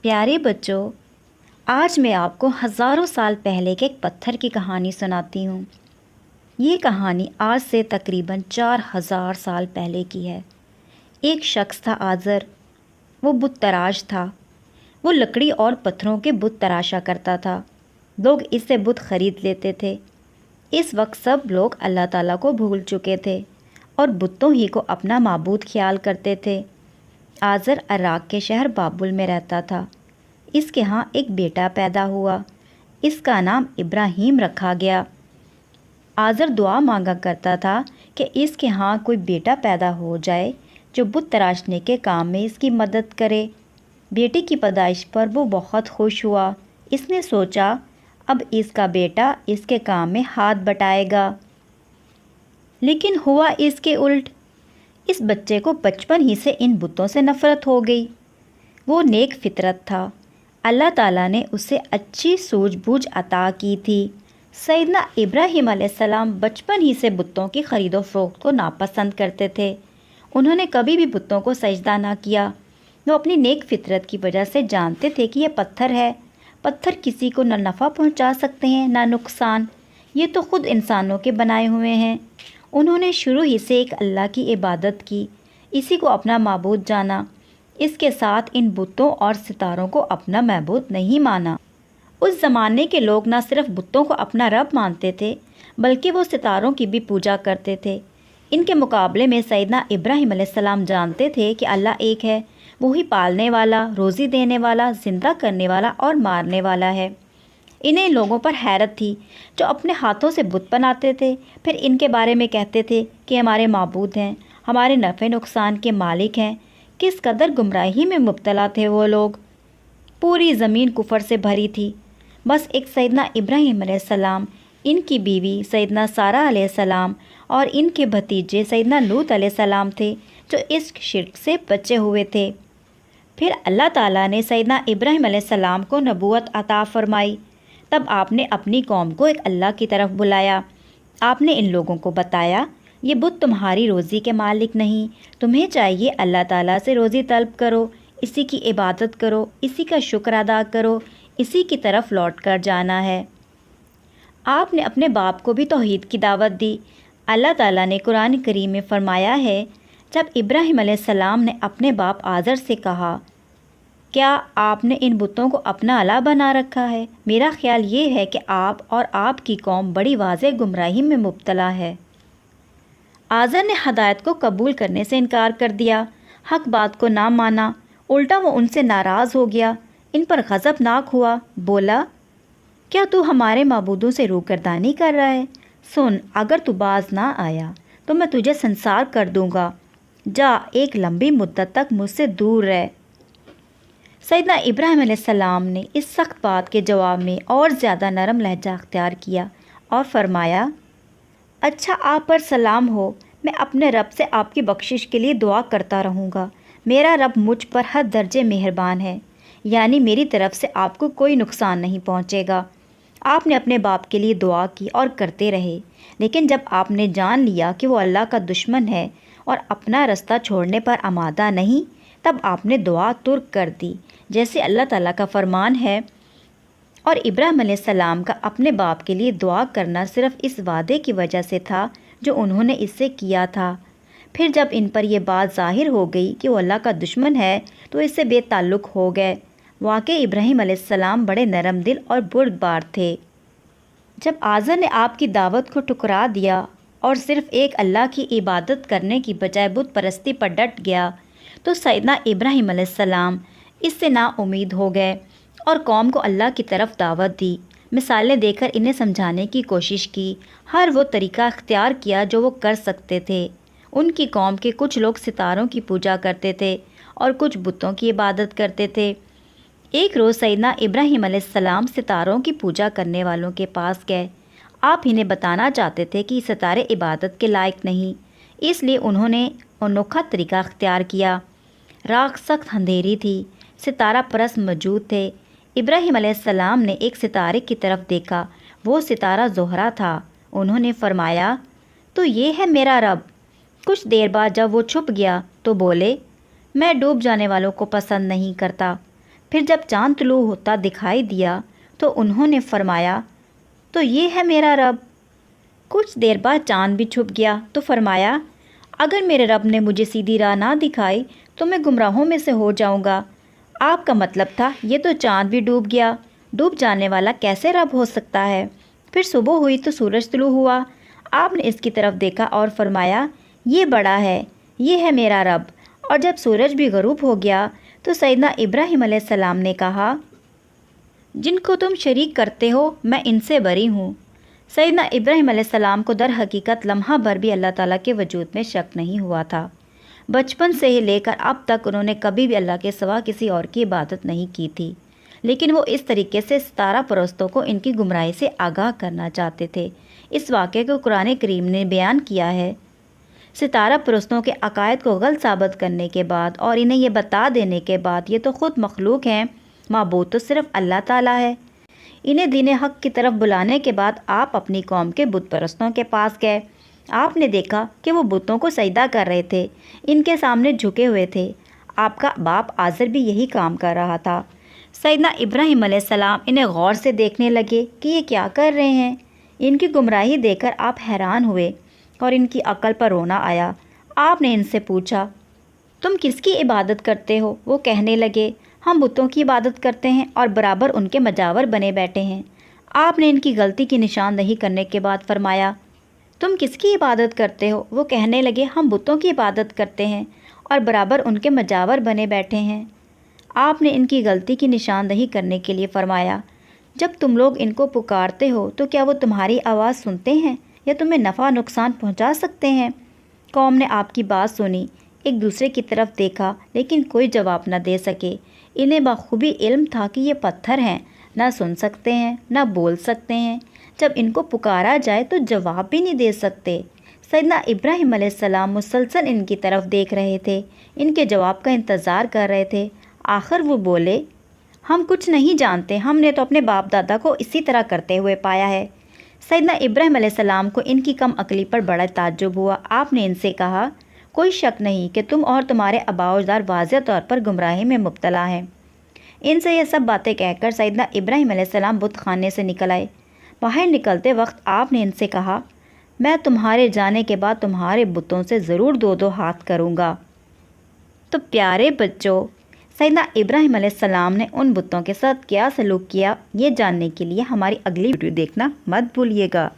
پیارے بچوں، آج میں آپ کو ہزاروں سال پہلے کے ایک پتھر کی کہانی سناتی ہوں۔ یہ کہانی آج سے تقریباً 4000 سال پہلے کی ہے۔ ایک شخص تھا آزر، وہ بت تراش تھا۔ وہ لکڑی اور پتھروں کے بت تراشا کرتا تھا۔ لوگ اس سے بت خرید لیتے تھے۔ اس وقت سب لوگ اللہ تعالیٰ کو بھول چکے تھے اور بتوں ہی کو اپنا معبود خیال کرتے تھے۔ آزر عراق کے شہر بابل میں رہتا تھا۔ اس کے ہاں ایک بیٹا پیدا ہوا۔ اس کا نام ابراہیم رکھا گیا۔ آزر دعا مانگا کرتا تھا کہ اس کے ہاں کوئی بیٹا پیدا ہو جائے جو بت تراشنے کے کام میں اس کی مدد کرے۔ بیٹے کی پیدائش پر وہ بہت خوش ہوا۔ اس نے سوچا اب اس کا بیٹا اس کے کام میں ہاتھ بٹائے گا۔ لیکن ہوا اس کے الٹ۔ اس بچے کو بچپن ہی سے ان بتوں سے نفرت ہو گئی۔ وہ نیک فطرت تھا۔ اللہ تعالیٰ نے اسے اچھی سوجھ بوجھ عطا کی تھی۔ سیدنا ابراہیم علیہ السلام بچپن ہی سے بتوں کی خرید و فروخت کو ناپسند کرتے تھے۔ انہوں نے کبھی بھی بتوں کو سجدہ نہ کیا۔ وہ اپنی نیک فطرت کی وجہ سے جانتے تھے کہ یہ پتھر ہے۔ پتھر کسی کو نہ نفع پہنچا سکتے ہیں نہ نقصان۔ یہ تو خود انسانوں کے بنائے ہوئے ہیں۔ انہوں نے شروع ہی سے ایک اللہ کی عبادت کی، اسی کو اپنا معبود جانا۔ اس کے ساتھ ان بتوں اور ستاروں کو اپنا معبود نہیں مانا۔ اس زمانے کے لوگ نہ صرف بتوں کو اپنا رب مانتے تھے بلکہ وہ ستاروں کی بھی پوجا کرتے تھے۔ ان کے مقابلے میں سیدنا ابراہیم علیہ السلام جانتے تھے کہ اللہ ایک ہے، وہی پالنے والا، روزی دینے والا، زندہ کرنے والا اور مارنے والا ہے۔ انہیں لوگوں پر حیرت تھی جو اپنے ہاتھوں سے بت بناتے تھے، پھر ان کے بارے میں کہتے تھے کہ ہمارے معبود ہیں، ہمارے نفع نقصان کے مالک ہیں۔ کس قدر گمراہی میں مبتلا تھے وہ لوگ۔ پوری زمین کفر سے بھری تھی۔ بس ایک سیدنا ابراہیم علیہ السلام، ان کی بیوی سیدنا سارہ علیہ السلام اور ان کے بھتیجے سیدنا لوط علیہ السلام تھے جو اس شرک سے بچے ہوئے تھے۔ پھر اللہ تعالیٰ نے سیدنا ابراہیم علیہ السلام کو نبوت عطا فرمائی۔ تب آپ نے اپنی قوم کو ایک اللہ کی طرف بلایا۔ آپ نے ان لوگوں کو بتایا یہ بت تمہاری روزی کے مالک نہیں، تمہیں چاہیے اللہ تعالیٰ سے روزی طلب کرو، اسی کی عبادت کرو، اسی کا شکر ادا کرو، اسی کی طرف لوٹ کر جانا ہے۔ آپ نے اپنے باپ کو بھی توحید کی دعوت دی۔ اللہ تعالیٰ نے قرآن کریم میں فرمایا ہے، جب ابراہیم علیہ السلام نے اپنے باپ آزر سے کہا کیا آپ نے ان بتوں کو اپنا الہ بنا رکھا ہے؟ میرا خیال یہ ہے کہ آپ اور آپ کی قوم بڑی واضح گمراہی میں مبتلا ہے۔ آزر نے ہدایت کو قبول کرنے سے انکار کر دیا، حق بات کو نہ مانا، الٹا وہ ان سے ناراض ہو گیا، ان پر غضبناک ہوا، بولا کیا تو ہمارے معبودوں سے روگردانی کر رہا ہے؟ سن، اگر تو باز نہ آیا تو میں تجھے سنسار کر دوں گا۔ جا، ایک لمبی مدت تک مجھ سے دور رہ۔ سیدنا ابراہیم علیہ السلام نے اس سخت بات کے جواب میں اور زیادہ نرم لہجہ اختیار کیا اور فرمایا اچھا، آپ پر سلام ہو، میں اپنے رب سے آپ کی بخشش کے لیے دعا کرتا رہوں گا۔ میرا رب مجھ پر حد درجے مہربان ہے، یعنی میری طرف سے آپ کو کوئی نقصان نہیں پہنچے گا۔ آپ نے اپنے باپ کے لیے دعا کی اور کرتے رہے، لیکن جب آپ نے جان لیا کہ وہ اللہ کا دشمن ہے اور اپنا رستہ چھوڑنے پر آمادہ نہیں، تب آپ نے دعا ترک کر دی، جیسے اللہ تعالیٰ کا فرمان ہے۔ اور ابراہیم علیہ السلام کا اپنے باپ کے لیے دعا کرنا صرف اس وعدے کی وجہ سے تھا جو انہوں نے اس سے کیا تھا۔ پھر جب ان پر یہ بات ظاہر ہو گئی کہ وہ اللہ کا دشمن ہے تو اس سے بے تعلق ہو گئے۔ واقعی ابراہیم علیہ السلام بڑے نرم دل اور بردبار تھے۔ جب آزر نے آپ کی دعوت کو ٹھکرا دیا اور صرف ایک اللہ کی عبادت کرنے کی بجائے بت پرستی پر ڈٹ گیا تو سیدنا ابراہیم علیہ السلام اس سے نا امید ہو گئے اور قوم کو اللہ کی طرف دعوت دی، مثالیں دے کر انہیں سمجھانے کی کوشش کی، ہر وہ طریقہ اختیار کیا جو وہ کر سکتے تھے۔ ان کی قوم کے کچھ لوگ ستاروں کی پوجا کرتے تھے اور کچھ بتوں کی عبادت کرتے تھے۔ ایک روز سیدنا ابراہیم علیہ السلام ستاروں کی پوجا کرنے والوں کے پاس گئے۔ آپ انہیں بتانا چاہتے تھے کہ ستارے عبادت کے لائق نہیں، اس لیے انہوں نے انوکھا طریقہ اختیار کیا۔ رات سخت اندھیری تھی، ستارہ پرست موجود تھے۔ ابراہیم علیہ السلام نے ایک ستارے کی طرف دیکھا، وہ ستارہ زہرہ تھا۔ انہوں نے فرمایا تو یہ ہے میرا رب۔ کچھ دیر بعد جب وہ چھپ گیا تو بولے، میں ڈوب جانے والوں کو پسند نہیں کرتا۔ پھر جب چاند طلوع ہوتا دکھائی دیا تو انہوں نے فرمایا، تو یہ ہے میرا رب۔ کچھ دیر بعد چاند بھی چھپ گیا تو فرمایا، اگر میرے رب نے مجھے سیدھی راہ نہ دکھائی تو میں گمراہوں میں سے ہو جاؤں گا۔ آپ کا مطلب تھا یہ تو چاند بھی ڈوب گیا، ڈوب جانے والا کیسے رب ہو سکتا ہے؟ پھر صبح ہوئی تو سورج طلوع ہوا، آپ نے اس کی طرف دیکھا اور فرمایا، یہ بڑا ہے، یہ ہے میرا رب۔ اور جب سورج بھی غروب ہو گیا تو سیدنا ابراہیم علیہ السلام نے کہا، جن کو تم شریک کرتے ہو میں ان سے بری ہوں۔ سیدنا ابراہیم علیہ السلام کو در حقیقت لمحہ بھر بھی اللہ تعالیٰ کے وجود میں شک نہیں ہوا تھا۔ بچپن سے ہی لے کر اب تک انہوں نے کبھی بھی اللہ کے سوا کسی اور کی عبادت نہیں کی تھی، لیکن وہ اس طریقے سے ستارہ پرستوں کو ان کی گمراہی سے آگاہ کرنا چاہتے تھے۔ اس واقعے کو قرآن کریم نے بیان کیا ہے۔ ستارہ پرستوں کے عقائد کو غلط ثابت کرنے کے بعد اور انہیں یہ بتا دینے کے بعد یہ تو خود مخلوق ہیں، معبود تو صرف اللہ تعالیٰ ہے۔ انہیں دین حق کی طرف بلانے کے بعد آپ اپنی قوم کے بت پرستوں کے پاس گئے۔ آپ نے دیکھا کہ وہ بتوں کو سجدہ کر رہے تھے، ان کے سامنے جھکے ہوئے تھے۔ آپ کا باپ آزر بھی یہی کام کر رہا تھا۔ سیدنا ابراہیم علیہ السلام انہیں غور سے دیکھنے لگے کہ یہ کیا کر رہے ہیں۔ ان کی گمراہی دیکھ کر آپ حیران ہوئے اور ان کی عقل پر رونا آیا۔ آپ نے ان سے پوچھا، تم کس کی عبادت کرتے ہو؟ وہ کہنے لگے، ہم بتوں کی عبادت کرتے ہیں اور برابر ان کے مجاور بنے بیٹھے ہیں۔ آپ نے ان کی غلطی کی نشاندہی کرنے کے بعد فرمایا، تم کس کی عبادت کرتے ہو؟ وہ کہنے لگے، ہم بتوں کی عبادت کرتے ہیں اور برابر ان کے مجاور بنے بیٹھے ہیں۔ آپ نے ان کی غلطی کی نشاندہی کرنے کے لیے فرمایا، جب تم لوگ ان کو پکارتے ہو تو کیا وہ تمہاری آواز سنتے ہیں یا تمہیں نفع نقصان پہنچا سکتے ہیں؟ قوم نے آپ کی بات سنی، ایک دوسرے کی طرف دیکھا لیکن کوئی جواب نہ دے سکے۔ انہیں بخوبی علم تھا کہ یہ پتھر ہیں، نہ سن سکتے ہیں نہ بول سکتے ہیں، جب ان کو پکارا جائے تو جواب بھی نہیں دے سکتے۔ سیدنا ابراہیم علیہ السلام مسلسل ان کی طرف دیکھ رہے تھے، ان کے جواب کا انتظار کر رہے تھے۔ آخر وہ بولے، ہم کچھ نہیں جانتے، ہم نے تو اپنے باپ دادا کو اسی طرح کرتے ہوئے پایا ہے۔ سیدنا ابراہیم علیہ السلام کو ان کی کم عقلی پر بڑا تعجب ہوا۔ آپ نے ان سے کہا، کوئی شک نہیں کہ تم اور تمہارے آباء و اجداد واضح طور پر گمراہی میں مبتلا ہیں۔ ان سے یہ سب باتیں کہہ کر سیدنا ابراہیم علیہ السلام بت خانے سے نکل آئے۔ باہر نکلتے وقت آپ نے ان سے کہا، میں تمہارے جانے کے بعد تمہارے بتوں سے ضرور دو دو ہاتھ کروں گا۔ تو پیارے بچوں، سیدنا ابراہیم علیہ السلام نے ان بتوں کے ساتھ کیا سلوک کیا، یہ جاننے کے لیے ہماری اگلی ویڈیو دیکھنا مت بھولیے گا۔